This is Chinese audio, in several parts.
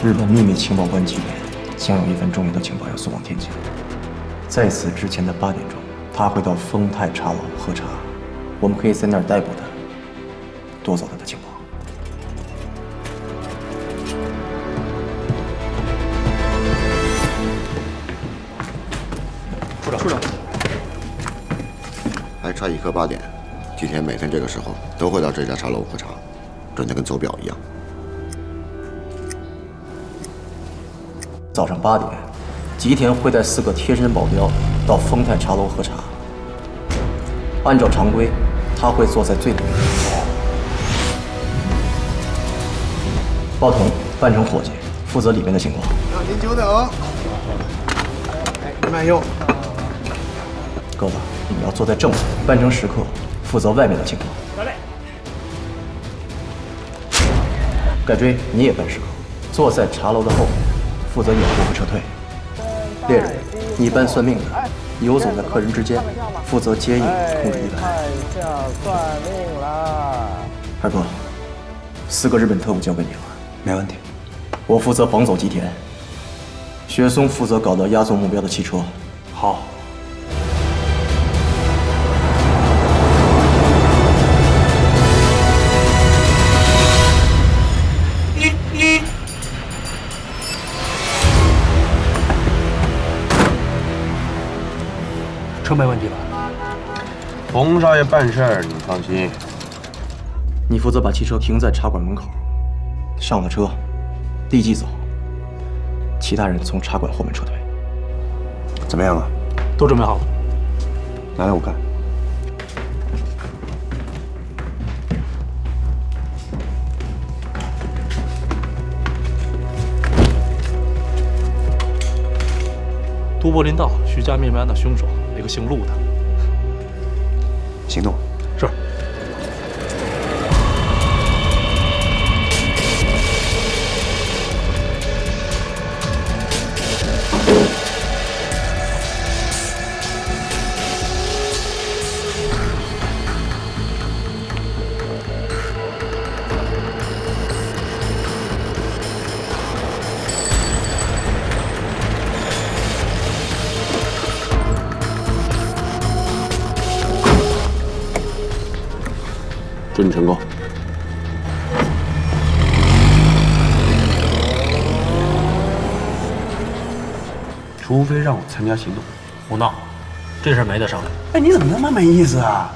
日本秘密情报官吉田将有一份重要的情报要送往天津，在此之前的8点钟，他会到丰泰茶楼喝茶，我们可以在那儿逮捕他，夺走他的情报。处长，还差一刻8点，吉田每天这个时候都会到这家茶楼喝茶，准得跟走表一样。早上8点，吉田会带4个贴身保镖到丰泰茶楼喝茶。按照常规，他会坐在最里面。包同扮成伙计，负责里面的情况。您久等。慢用。鸽子，你要坐在正位，扮成食客，负责外面的情况。盖追，你也扮食客，坐在茶楼的后面，负责掩护和撤退。猎人，你扮算命的，游走在客人之间，负责接应、控制一排。看下算命啦！二哥，4个日本特务交给你了。没问题。我负责绑走吉田，雪松负责搞到押送目标的汽车。好。车没问题吧？冯少爷办事儿，你放心。你负责把汽车停在茶馆门口，上了车，立即走。其他人从茶馆后面撤退。怎么样啊？都准备好了。拿来我看。都柏林道徐家灭门案的凶手，那个姓陆的。行动。是。祝你成功。除非让我参加行动。胡闹，这事没得商量。哎，你怎么那么没意思啊？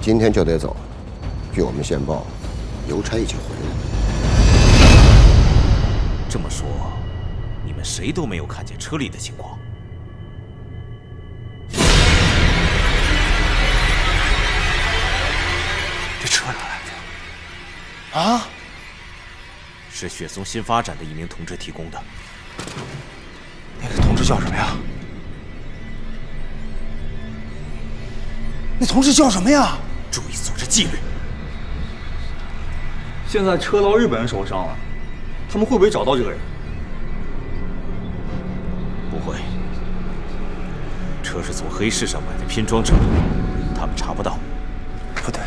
今天就得走。据我们线报，邮差已经回来了。这么说，你们谁都没有看见车里的情况？这车哪来的？啊？是雪松新发展的一名同志提供的。那个同志叫什么呀？那同志叫什么呀？注意组织纪律。现在车到日本人手上了，他们会不会找到这个人？不会，车是从黑市上买的拼装车，他们查不到。不对，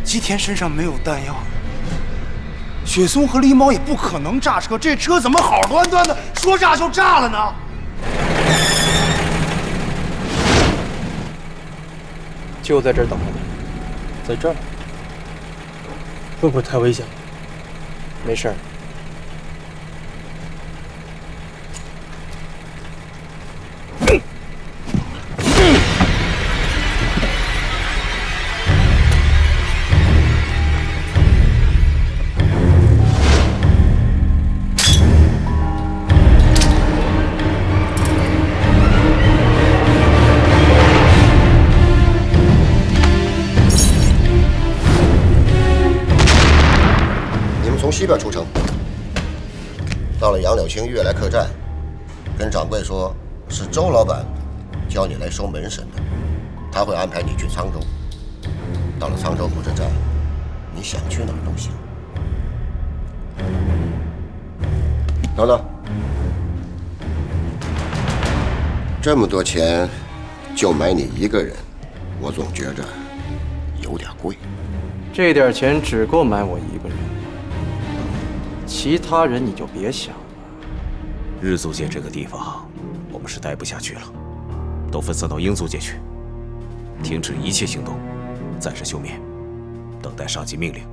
吉田身上没有弹药，雪松和狸猫也不可能炸车，这车怎么好端端的说炸就炸了呢？就在这儿等着你，在这儿，会不会太危险了？没事儿。西边出城，到了杨柳青悦来客栈，跟掌柜说是周老板叫你来收门神的，他会安排你去沧州。到了沧州火车站，你想去哪儿都行。等等，这么多钱就买你一个人，我总觉着有点贵。这点钱只够买我一个人。其他人你就别想了。日租界这个地方，我们是待不下去了，都分散到英租界去，停止一切行动，暂时休眠，等待上级命令。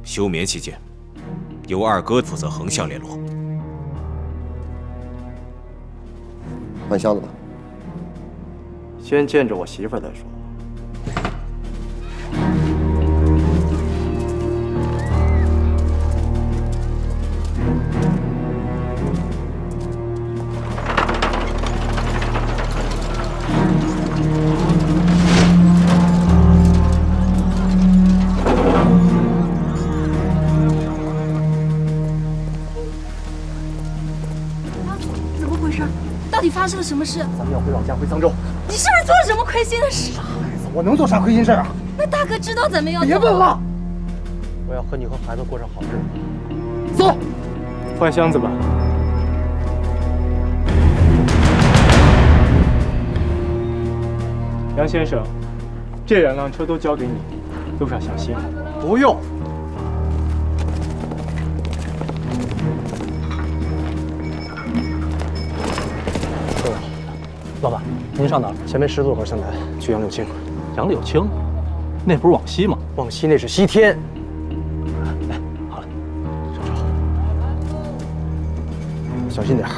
休眠期间，由二哥负责横向联络。换箱子吧。先见着我媳妇儿再说。到底发生了什么事？咱们要回老家，回沧州。你是不是做了什么亏心的事？我能做啥亏心事啊？那大哥知道咱们要……别问了，我要和你和孩子过上好日子。走，换箱子吧。杨先生，这2辆车都交给你，路上小心。不用。老板，您上哪儿？前面10座河向南，去杨柳青。杨柳青，那不是往西吗？往西那是西天。哎，好了，上车，小心点儿。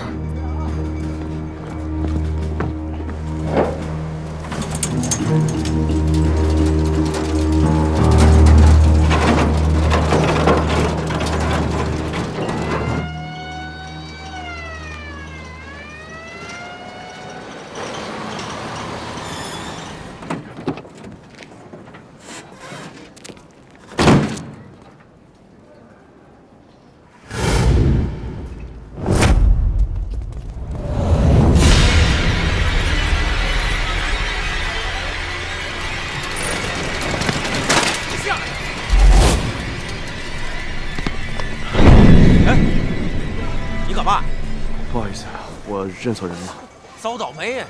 不好意思，我认错人了。遭倒霉呀！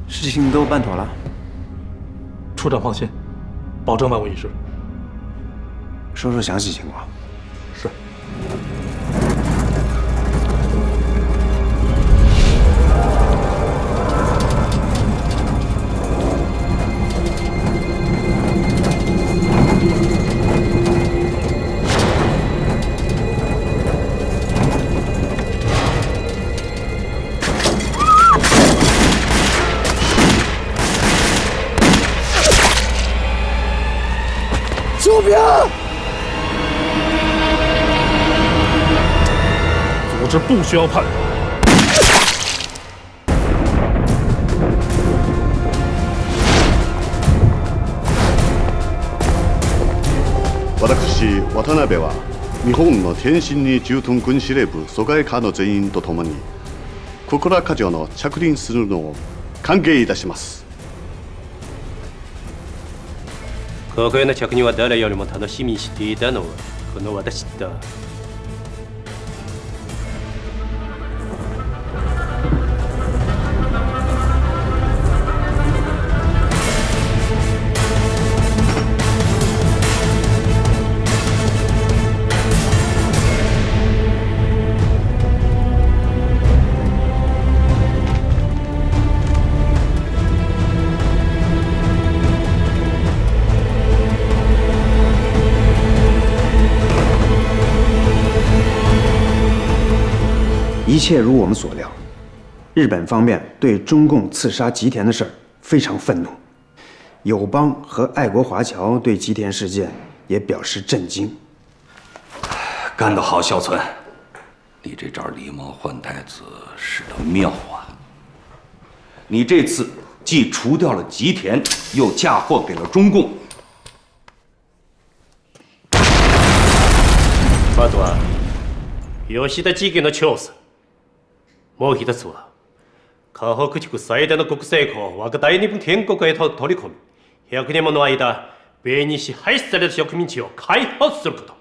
事情都办妥了。处长放心，保证万无一失。说说详细情况。是。行！组织不需要叛党。私、渡辺は日本の天津に駐屯軍司令部疎外課の全員と共に小倉課長の着任するのを歓迎いたします。ここへの着任は誰よりも楽しみにしていたのはこの私だ。一切如我们所料，日本方面对中共刺杀吉田的事儿非常愤怒，友邦和爱国华侨对吉田事件也表示震惊。干得好，萧村，你这招狸猫换太子使得妙啊！你这次既除掉了吉田，又嫁祸给了中共。まずは吉田事件の調査。もう一つは河北地区最大の国政府を我が大日本帝国へと取り込み、100年もの間米に支配された植民地を開発すること。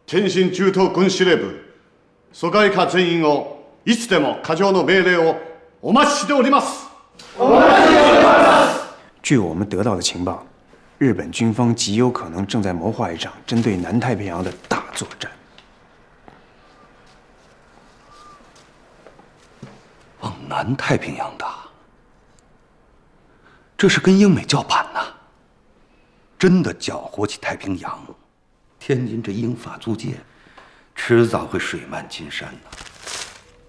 天津駐屯軍司令部疎外課全員をいつでも課長の命令をお待ちしております。お待ちしております。据我们得到的情报，日本军方极有可能正在谋划一场针对南太平洋的大作战。往南太平洋打，这是跟英美叫板呐！真的搅和起太平洋，天津这英法租界，迟早会水漫金山呐。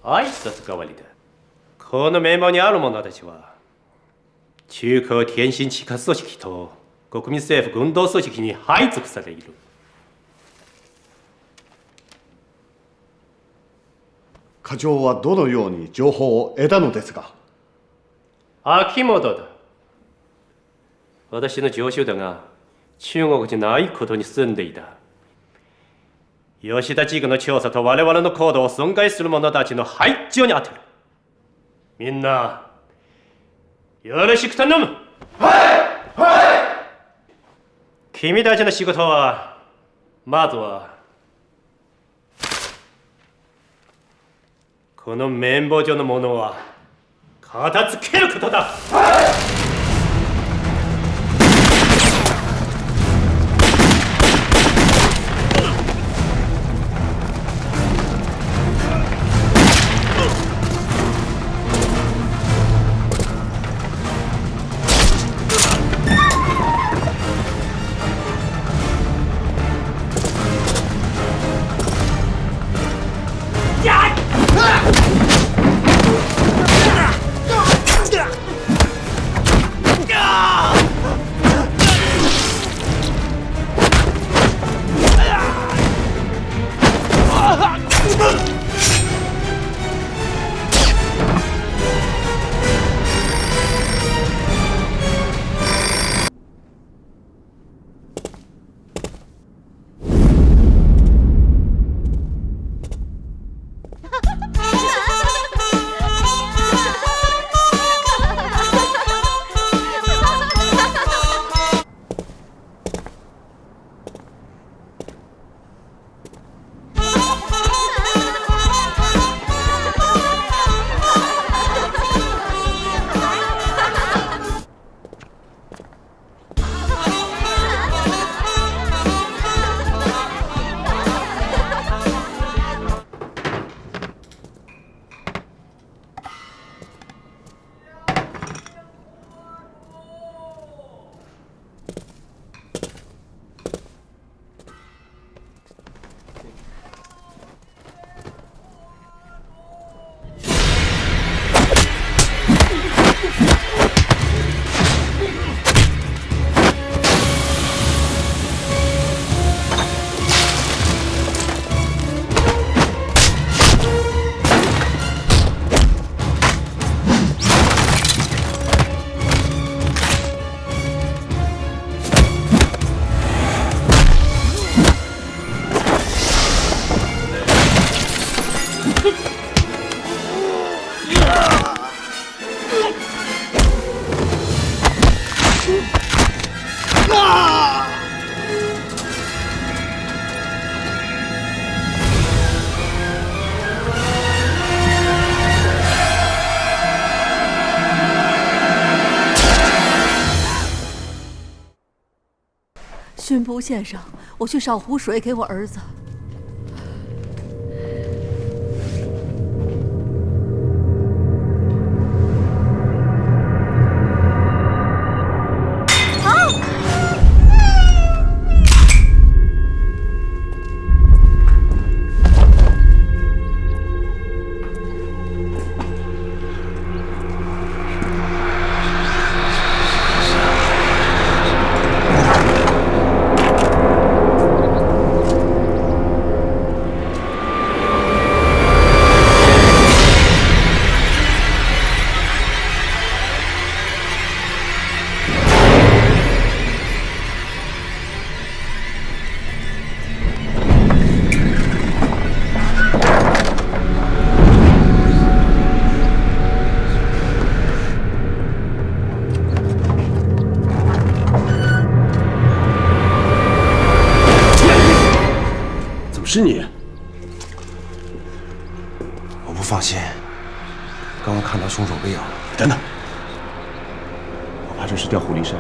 挨拶代わりで、このメモにある者たちは、中高天津地下組織と国民政府軍動組織に配属されいる。課長はどのように情報を得たのですか？秋元だ。私の上司だが中国じゃないことに住んでいた。吉田地区の調査と我々の行動を損害する者たちの排除に当たる。みんなよろしく頼む。はいはい。君たちの仕事はまずはこの綿棒状のものは片付けることだ。巡捕先生，我去烧壶水给我儿子。是你？我不放心，刚刚看到凶手被咬了。等等，我怕这是调虎离山。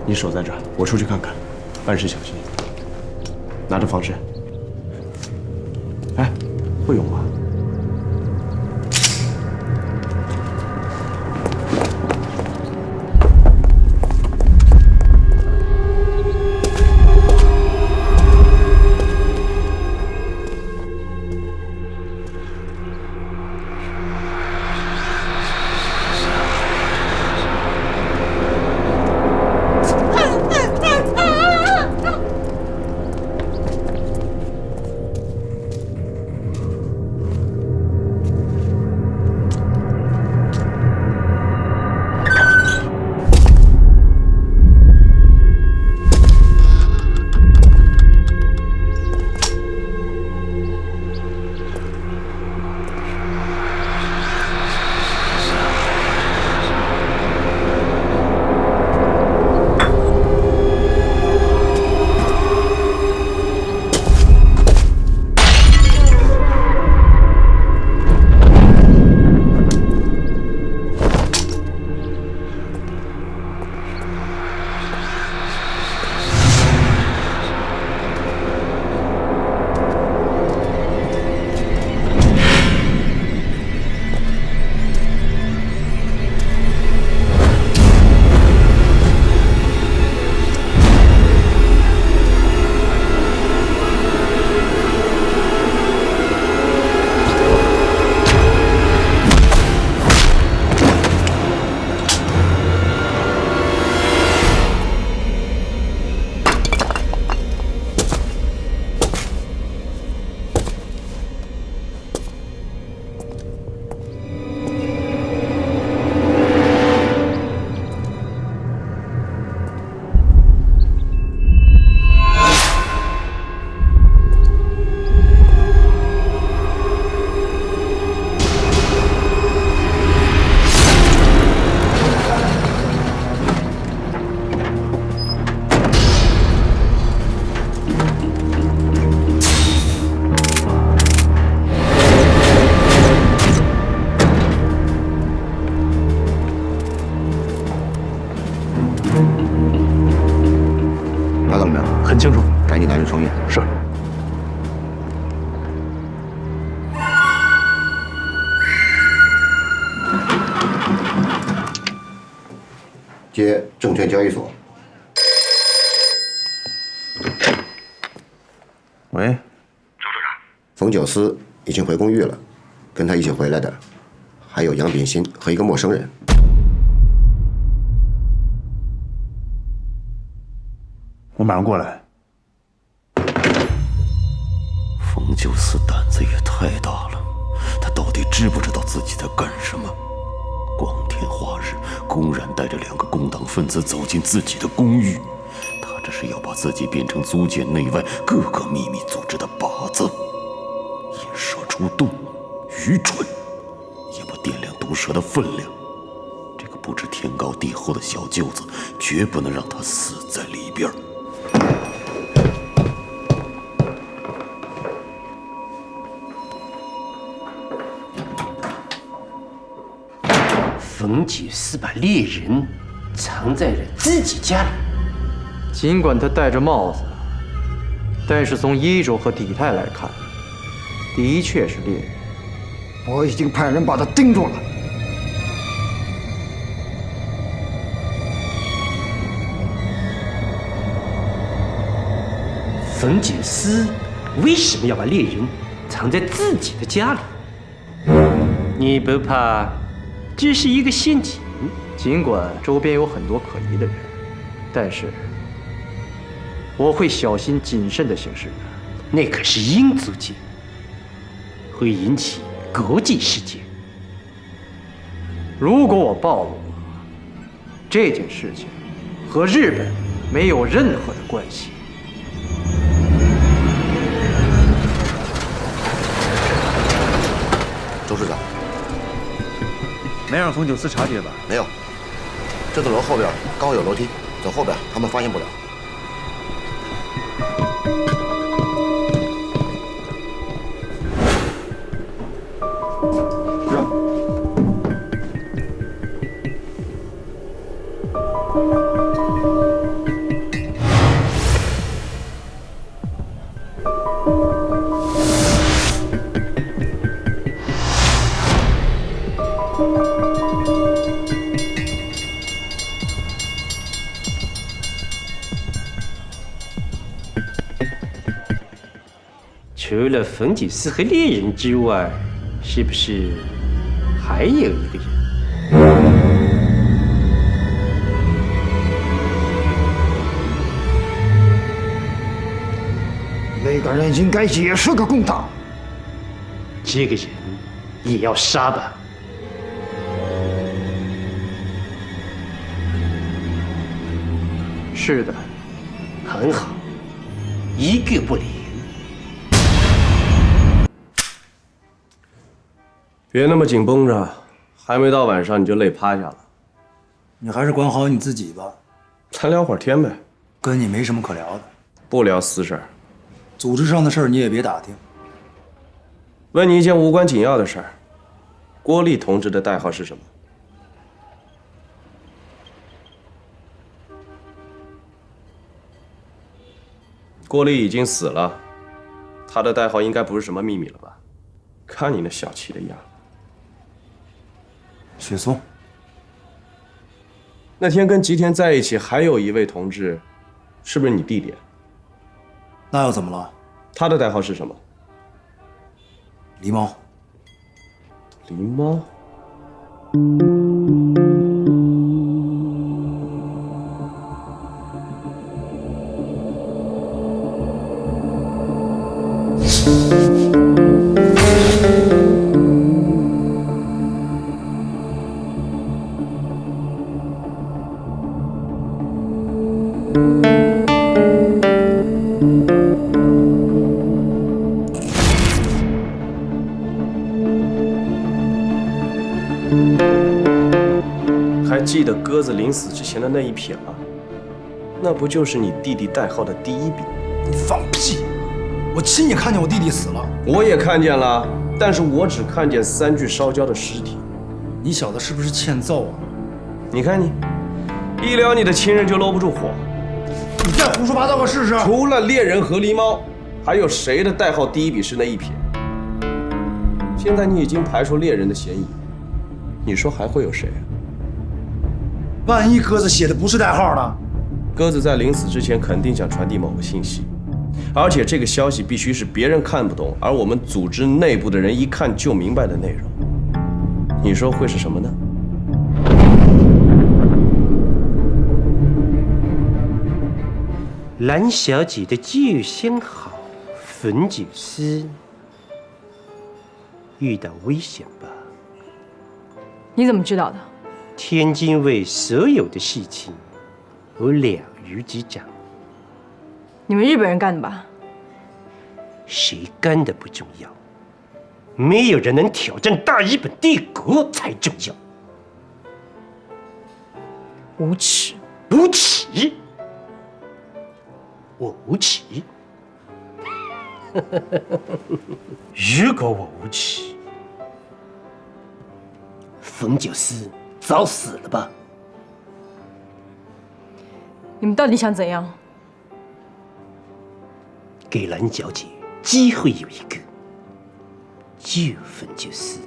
你守在这儿，我出去看看，办事小心。拿着防身。哎，会用吗？很清楚，赶紧拿人双验。是。接证券交易所。喂，周处长，冯九思已经回公寓了，跟他一起回来的还有杨炳新和一个陌生人。我马上过来。冯九思胆子也太大了，他到底知不知道自己在干什么？光天化日，公然带着2个工党分子走进自己的公寓，他这是要把自己变成租界内外各个秘密组织的靶子。引蛇出洞，愚蠢，也不掂量毒蛇的分量。这个不知天高地厚的小舅子，绝不能让他死在里边。冯九思把猎人藏在了自己家里，尽管他戴着帽子，但是从衣着和体态来看，的确是猎人。我已经派人把他盯住了。冯景思为什么要把猎人藏在自己的家里？你不怕这是一个陷阱？尽管周边有很多可疑的人，但是我会小心谨慎地行事的。那可是英租界，会引起国际事件。如果我暴露了，这件事情和日本没有任何的关系。周市长，没让冯九思察觉吧？没有，这栋楼后边刚好有楼梯，走后边他们发现不了。除了冯景思和猎人之外，是不是还有一个人？那个人应该也是个共党。这个人也要杀吧？是的，很好，一个不留。别那么紧绷着，还没到晚上你就累趴下了。你还是管好你自己吧。咱聊会儿天呗。跟你没什么可聊的。不聊私事儿。组织上的事儿你也别打听。问你一件无关紧要的事儿：郭丽同志的代号是什么？郭丽已经死了，他的代号应该不是什么秘密了吧？看你那小气的样。雪松。那天跟吉田在一起还有一位同志，是不是你弟弟？那又怎么了？他的代号是什么？狸猫。狸猫。还记得鸽子临死之前的那一瞥吗？那不就是你弟弟代号的第一笔？你放屁！我亲眼看见我弟弟死了。我也看见了，但是我只看见3具烧焦的尸体。你小子是不是欠揍啊？你看你，一聊你的亲人就搂不住火。你再胡说八道个试试！除了猎人和狸猫，还有谁的代号第一笔是那一撇？现在你已经排除猎人的嫌疑，你说还会有谁啊？万一鸽子写的不是代号呢？鸽子在临死之前肯定想传递某个信息，而且这个消息必须是别人看不懂，而我们组织内部的人一看就明白的内容。你说会是什么呢？蓝小姐的旧相好冯九思遇到危险吧？你怎么知道的？天津卫所有的事情我了如指掌。你们日本人干的吧？谁干的不重要，没有人能挑战大日本帝国才重要。无耻！无耻！我无耻。如果我无耻，冯九思早死了吧？你们到底想怎样？给蓝小姐机会有一个9分9死。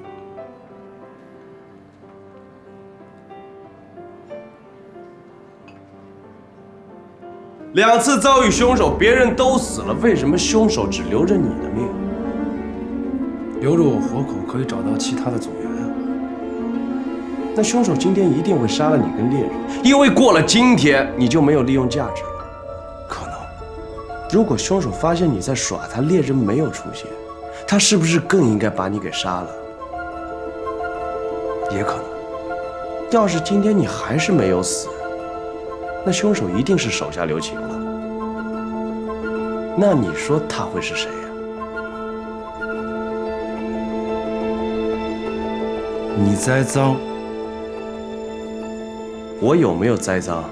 2次遭遇凶手，别人都死了，为什么凶手只留着你的命？留着我活口，可以找到其他的组员啊。那凶手今天一定会杀了你跟猎人，因为过了今天你就没有利用价值了。可能，如果凶手发现你在耍他，猎人没有出现，他是不是更应该把你给杀了？也可能。要是今天你还是没有死，那凶手一定是手下留情了。那你说他会是谁呀？你栽赃，我有没有栽赃？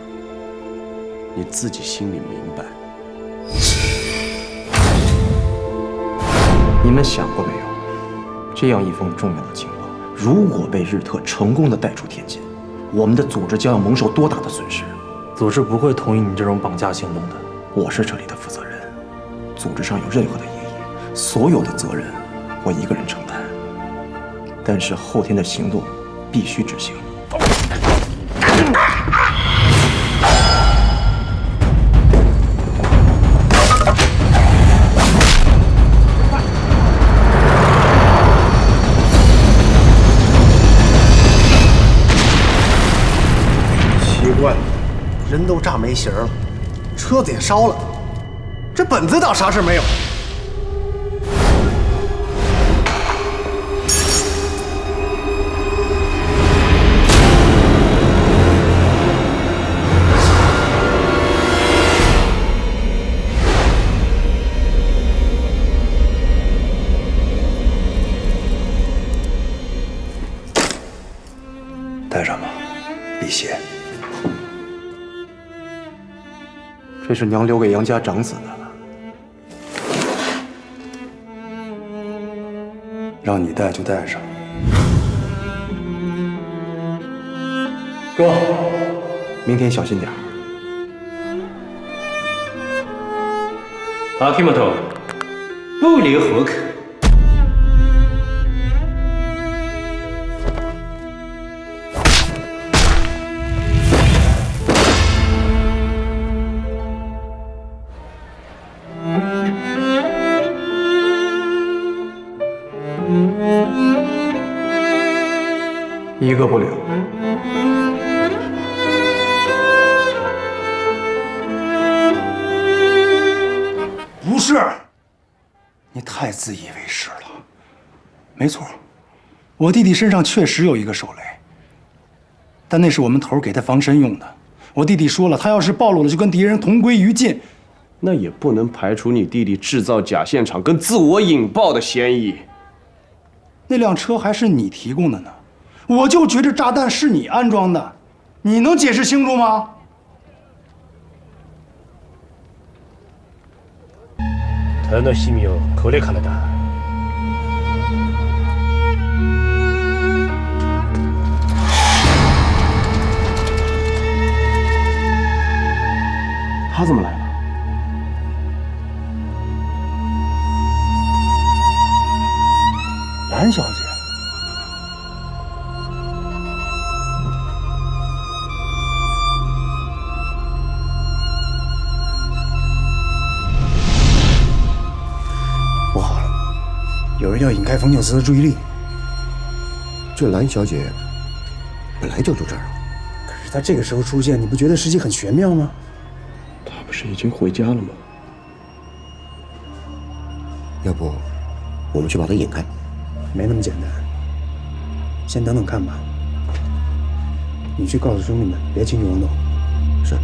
你自己心里明白。你们想过没有，这样一封重要的情报，如果被日特成功的带出天界，我们的组织将要蒙受多大的损失？组织不会同意你这种绑架行动的。我是这里的负责人，组织上有任何的异议，所有的责任我一个人承担。但是后天的行动必须执行。奇怪，人都炸没形了，车子也烧了，这本子倒啥事没有。带上吧，辟邪。这是娘留给杨家长子的，让你带就带上。哥，明天小心点。阿基莫多，不留活口。一个不留。不是，你太自以为是了。没错，我弟弟身上确实有一个手雷，但那是我们头给他防身用的。我弟弟说了，他要是暴露了，就跟敌人同归于尽。那也不能排除你弟弟制造假现场跟自我引爆的嫌疑。那辆车还是你提供的呢，我就觉着炸弹是你安装的，你能解释清楚吗？楽しみをこれからだ。他怎么来了？蓝小姐，不好了，有人要引开冯纽斯的注意力。这蓝小姐本来就住这儿，可是她这个时候出现，你不觉得时机很玄妙吗？她不是已经回家了吗？要不我们去把她引开？没那么简单，先等等看吧。你去告诉兄弟们，别轻举妄动。是。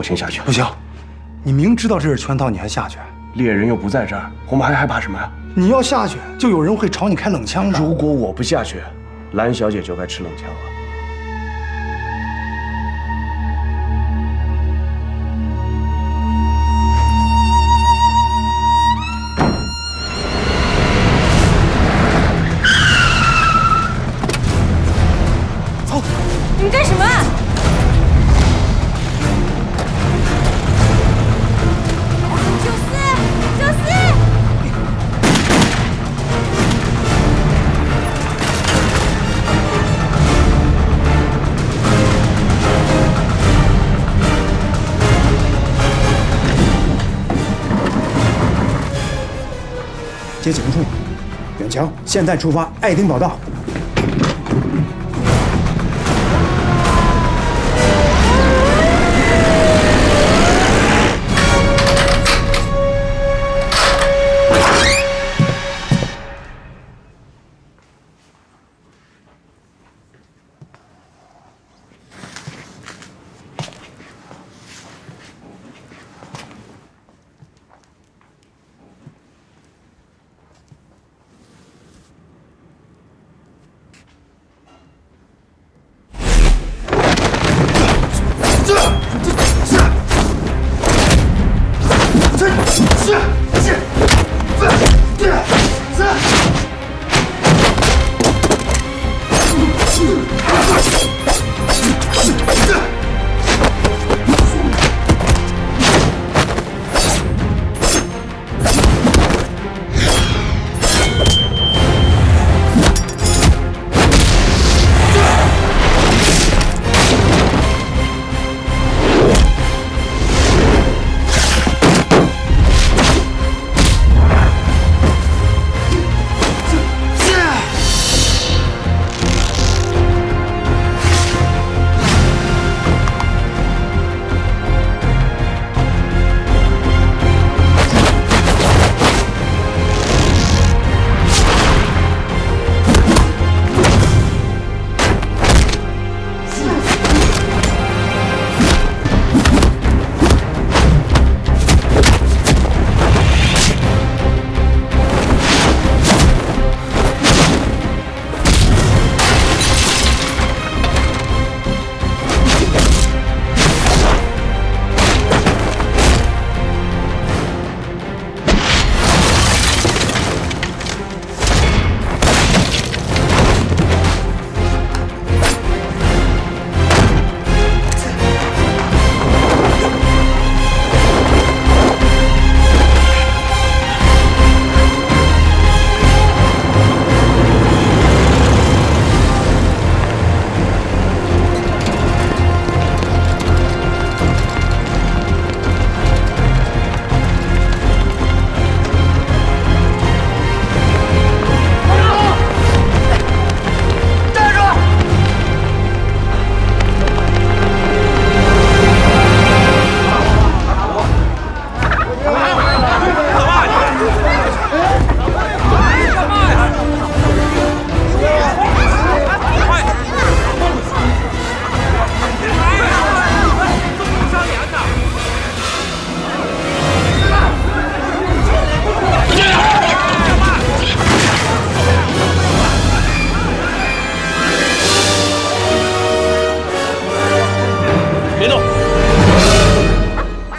我先下去。不行，你明知道这是圈套，你还下去？猎人又不在这儿，我们还害怕什么呀？你要下去，就有人会朝你开冷枪的。如果我不下去，蓝小姐就该吃冷枪了。走！你们干什么？接警处，远强，现在出发，爱丁堡道。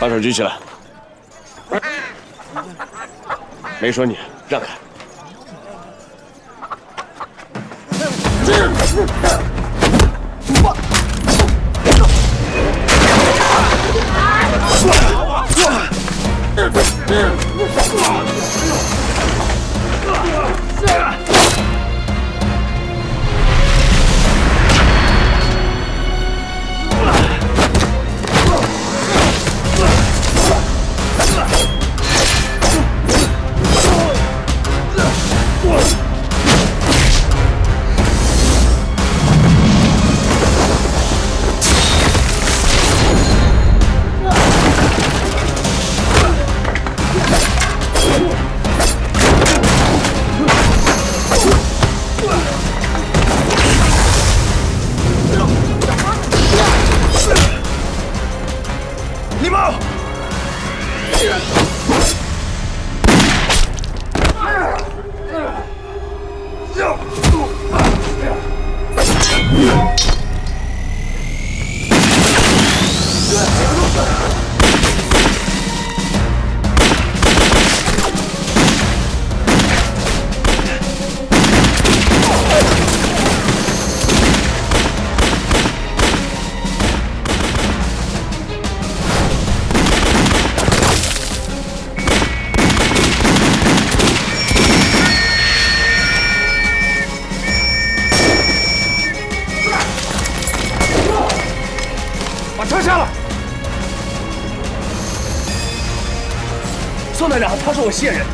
把手举起来，没说你，让开。把车下了。宋队长，他说我线人。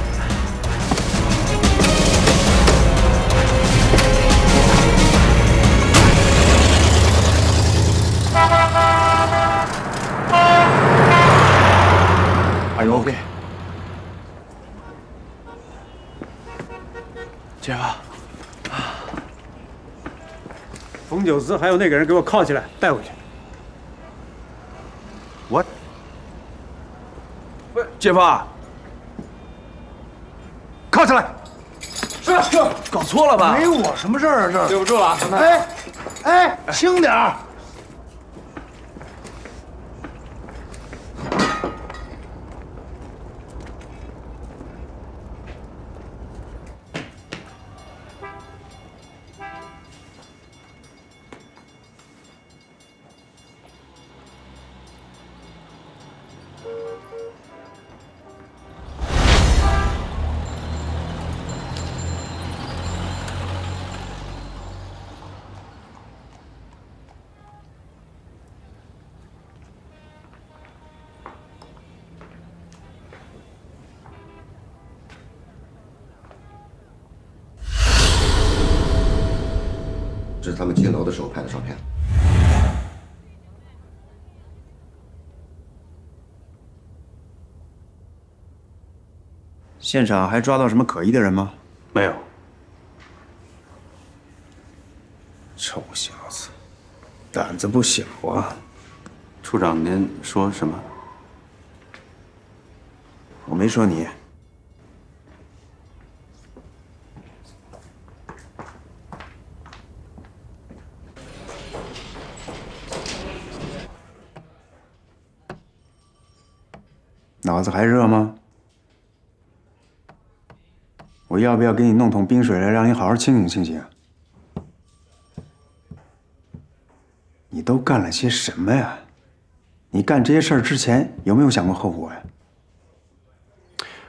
Are you OK？ 姐夫，冯九思还有那个人给我铐起来，带回去。What？ 不是，姐夫，铐起来！是，搞错了吧？没我什么事儿啊，这对不住了，哎，轻点儿。这是他们进楼的时候拍的照片。现场还抓到什么可疑的人吗？没有。臭小子，胆子不小啊！处长，您说什么？我没说你。脑子还热吗？我要不要给你弄桶冰水来，让你好好清醒清醒？你都干了些什么呀？你干这些事儿之前有没有想过后果呀？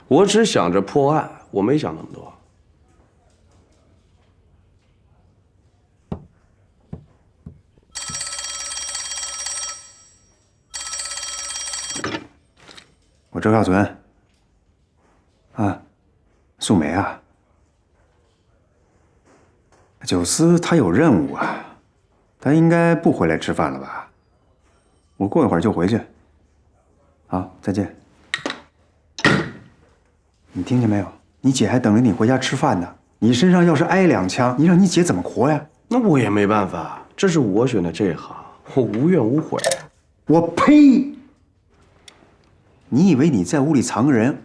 我只想着破案，我没想那么多。我周孝存，啊，素梅啊，九思他有任务啊，他应该不回来吃饭了吧？我过一会儿就回去。好，再见。你听见没有？你姐还等着你回家吃饭呢。你身上要是挨2枪，你让你姐怎么活呀？那我也没办法，这是我选的这行，我无怨无悔。我呸！你以为你在屋里藏个人？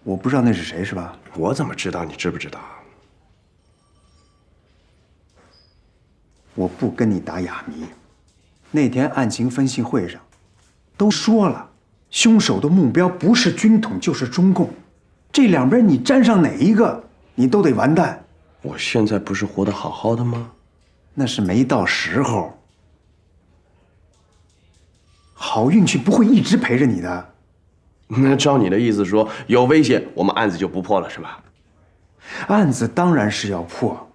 我不知道那是谁是吧？我怎么知道？你知不知道？我不跟你打哑谜。那天案情分析会上，都说了，凶手的目标不是军统就是中共，这两边你沾上哪一个，你都得完蛋。我现在不是活得好好的吗？那是没到时候。好运气不会一直陪着你的。那照你的意思说，有危险，我们案子就不破了，是吧？案子当然是要破，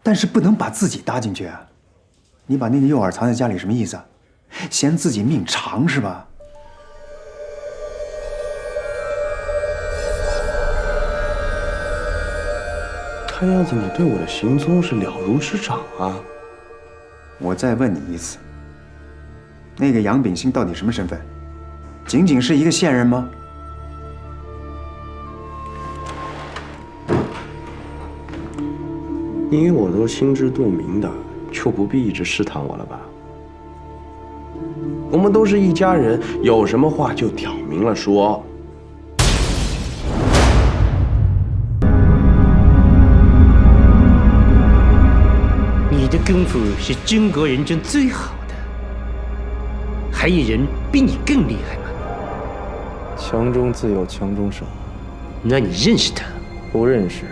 但是不能把自己搭进去啊！你把那个诱饵藏在家里什么意思啊？嫌自己命长是吧？看样子你对我的行踪是了如指掌啊！我再问你一次，那个杨秉兴到底什么身份？仅仅是一个线人吗？你我都心知肚明的，就不必一直试探我了吧？我们都是一家人，有什么话就挑明了说。你的功夫是中国人中最好的，还有人比你更厉害吗？强中自有强中手。那你认识他？不认识。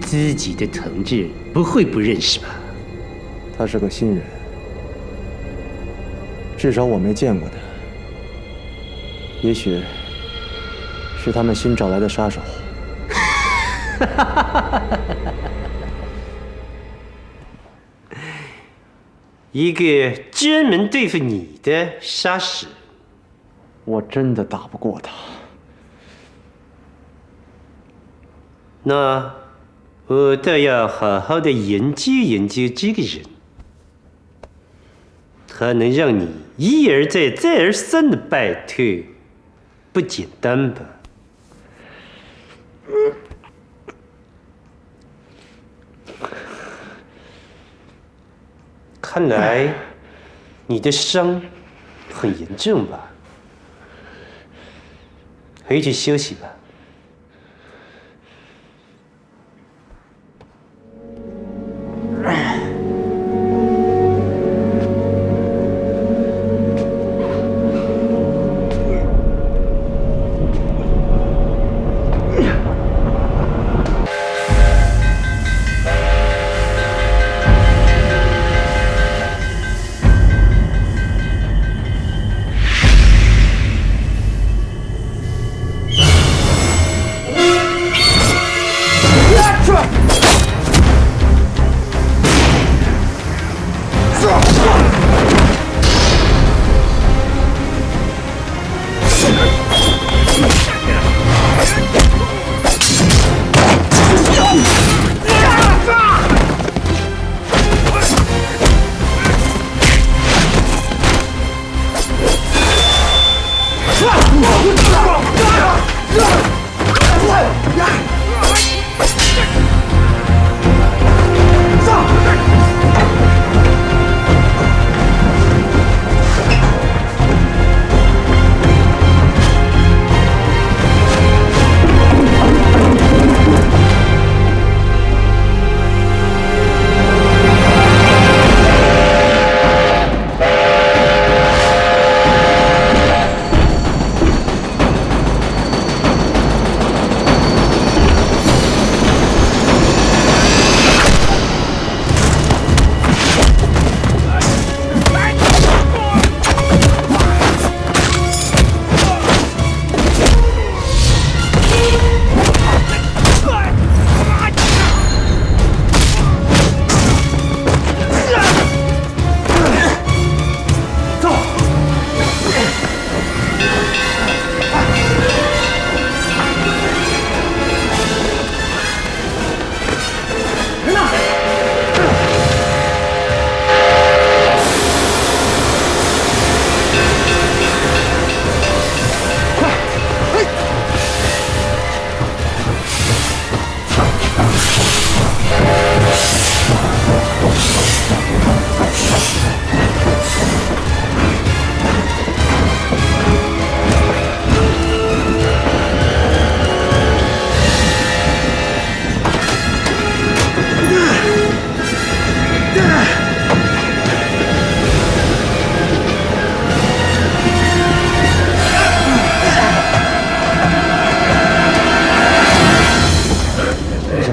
自己的同志不会不认识吧？他是个新人，至少我没见过他。也许是他们新找来的杀手。一个专门对付你的杀手。我真的打不过他。那我倒要好好的研究研究这个人，他能让你一而再、再而三的败退，不简单吧？看来你的伤很严重吧？回去休息吧。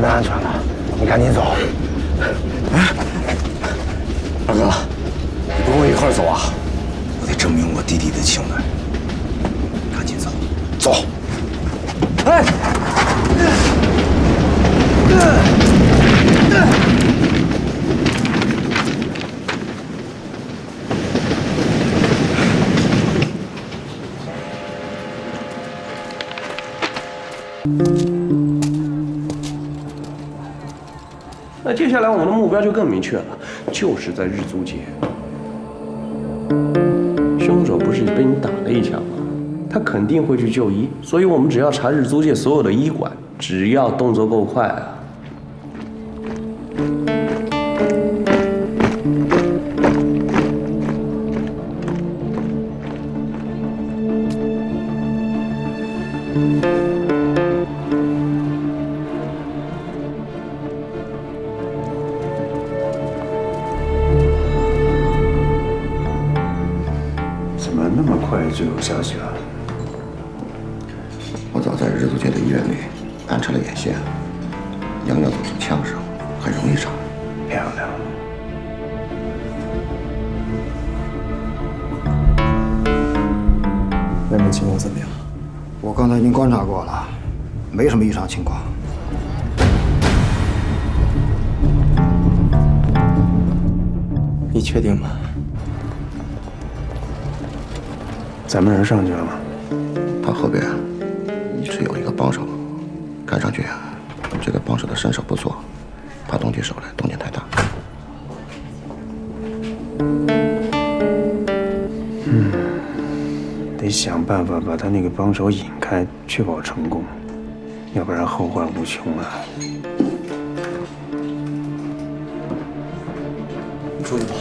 安全了，你赶紧走。二哥，你不跟我一块儿走啊？我得证明我弟弟的清白。赶紧走，走。哎！那接下来我们的目标就更明确了，就是在日租界。凶手不是被你打了一枪吗？他肯定会去就医，所以我们只要查日租界所有的医馆，只要动作够快啊。怎么那么快就有消息了？我早在日租界的医院里安插了眼线，羊要走进枪上，很容易查。漂亮。那边情况怎么样？我刚才已经观察过了，没什么异常情况。你确定吗？咱们人上去了吗？他后边一直有一个帮手，看上去这个帮手的身手不错，怕动起手来动静太大。得想办法把他那个帮手引开，确保成功，要不然后患无穷啊！你出去吧。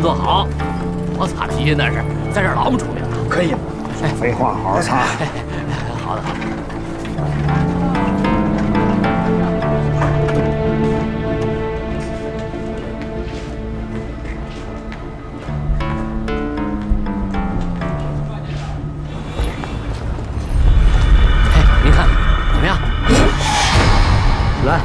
坐好，我擦皮鞋那是，在这儿老么出名了。可以，废话，好好擦。好的，好的。您看怎么样？来。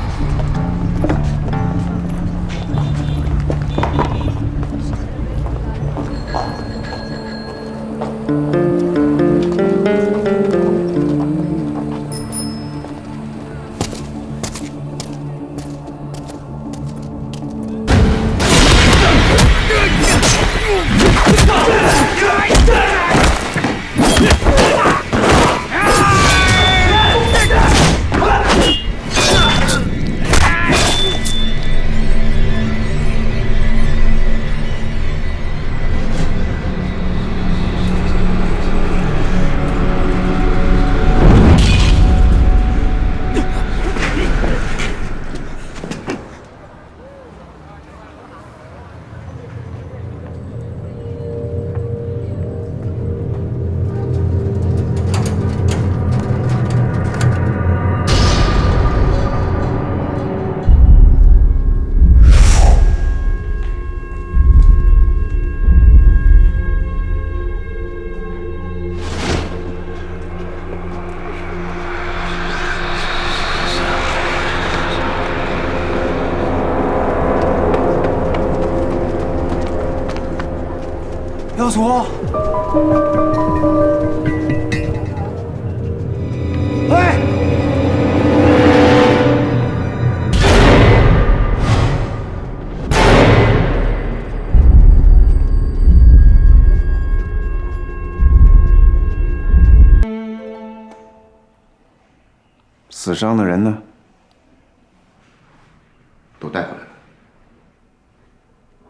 耀祖，哎，死伤的人呢？都带回来了。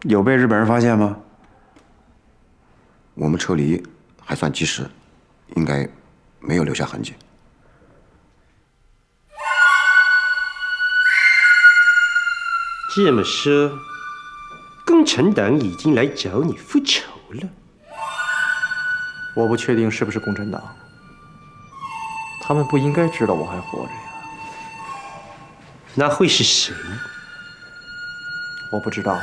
有被日本人发现吗？我们撤离还算及时，应该没有留下痕迹。这么说，共产党已经来找你复仇了？我不确定是不是共产党，他们不应该知道我还活着呀。那会是谁？我不知道。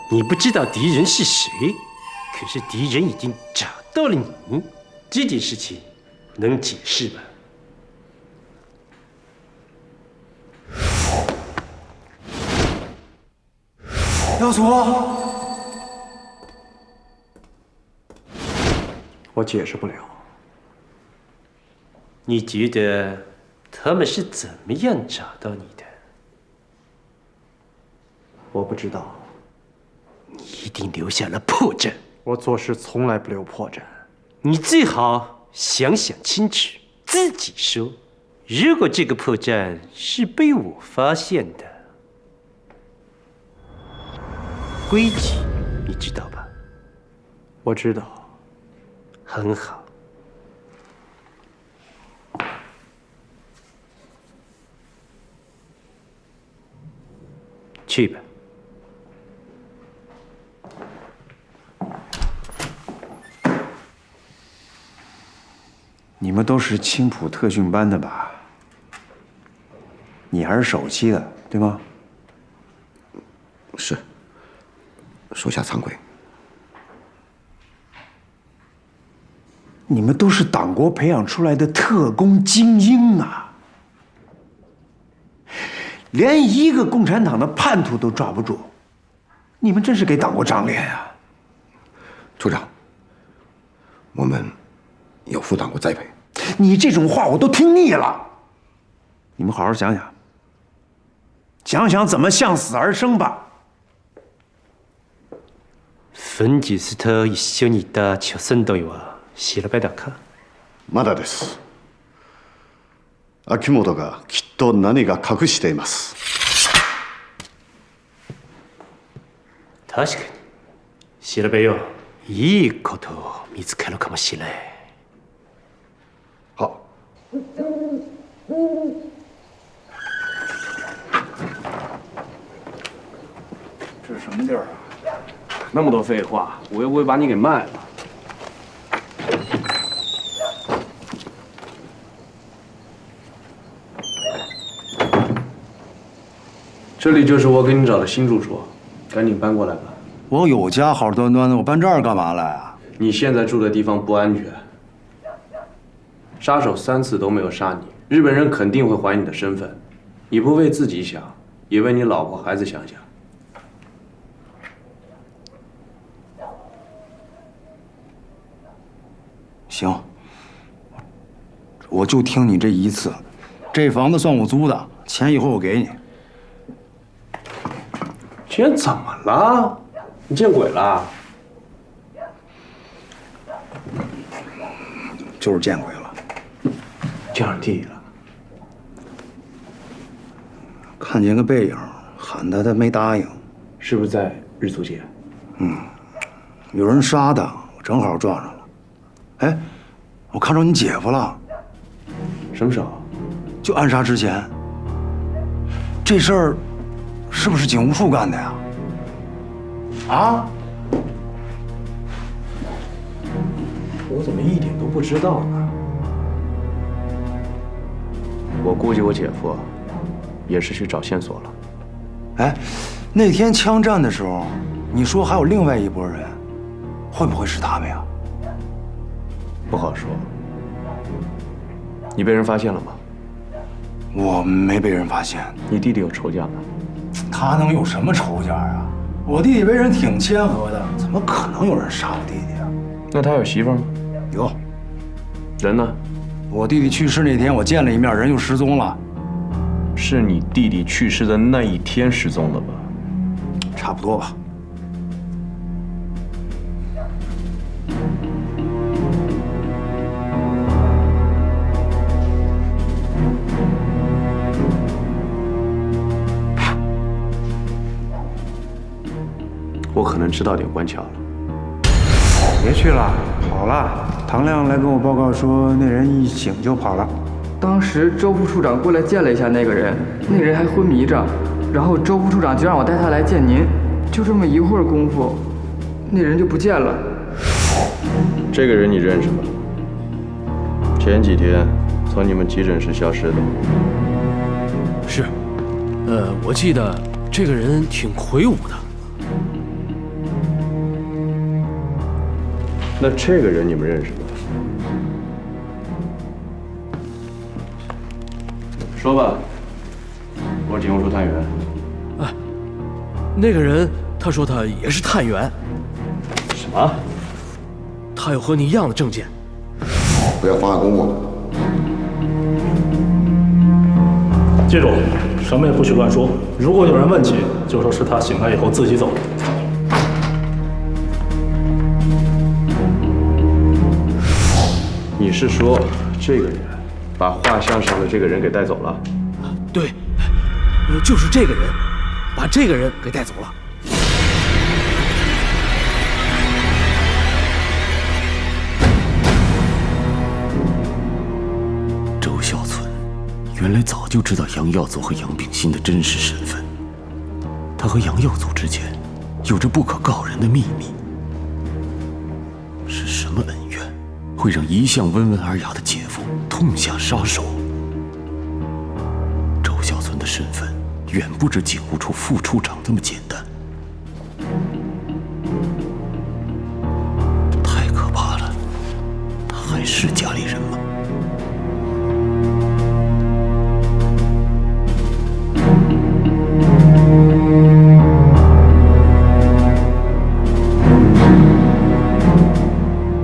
你不知道敌人是谁，可是敌人已经找到了你。这件事情能解释吧？耀祖，我解释不了。你觉得他们是怎么样找到你的？我不知道。你一定留下了破绽。我做事从来不留破绽。你最好想想清楚，自己说。如果这个破绽是被我发现的，规矩你知道吧？我知道。很好。去吧。你们都是青浦特训班的吧？你还是首期的，对吗？是，属下惭愧。你们都是党国培养出来的特工精英啊！连一个共产党的叛徒都抓不住，你们真是给党国长脸啊！处长，我们有负党国栽培。你这种话我都听腻了。你们好好想想，想想怎么向死而生吧。本日と一緒にいた朝鮮隊は調べたか？まだです。秋元がきっと何が隠しています。確かに調べよう。いいことを見つけるかもしれない。好。这是什么地儿啊？那么多废话，我又不会把你给卖了。这里就是我给你找的新住所，赶紧搬过来吧。我有家好端端的，我搬这儿干嘛来啊？你现在住的地方不安全，杀手3次都没有杀你，日本人肯定会怀疑你的身份。你不为自己想，也为你老婆孩子想想。行，我就听你这一次，这房子算我租的，钱一会儿我给你。今天怎么了？你见鬼了？就是见鬼了，叫上弟弟了。看见个背影，喊他没答应。是不是在日租界？有人杀他，我正好撞上了。哎，我看着你姐夫了。什么时候？就暗杀之前。这事儿是不是警务处干的呀？啊？我怎么一点都不知道呢？我估计我姐夫也是去找线索了。哎，那天枪战的时候，你说还有另外一拨人，会不会是他们呀？不好说。你被人发现了吗？我没被人发现。你弟弟有仇家吗？他能有什么仇家呀？我弟弟为人挺谦和的，怎么可能有人杀我弟弟啊？那他有媳妇吗？有。人呢？我弟弟去世那天，我见了一面，人就失踪了。是你弟弟去世的那一天失踪的吧？差不多吧。我可能知道点关窍了。别去了，跑了。唐亮来跟我报告说，那人一醒就跑了。当时周副处长过来见了一下那个人，那人还昏迷着，然后周副处长就让我带他来见您。就这么一会儿功夫，那人就不见了。这个人你认识吗？前几天从你们急诊室消失的。是，我记得这个人挺魁梧的。那这个人你们认识吗？说吧，我警务处探员。哎，那个人他说他也是探员。什么？他有和你一样的证件。不要妨碍公务。记住，什么也不许乱说。如果有人问起，就说是他醒来以后自己走的。你是说这个人把画像上的这个人给带走了？对，就是这个人，把这个人给带走了。周孝存原来早就知道杨耀祖和杨秉新的真实身份，他和杨耀祖之间有着不可告人的秘密。是什么恩怨，会让一向温文尔雅的姐夫痛下杀手？周孝存的身份远不止警务处副处长这么简单。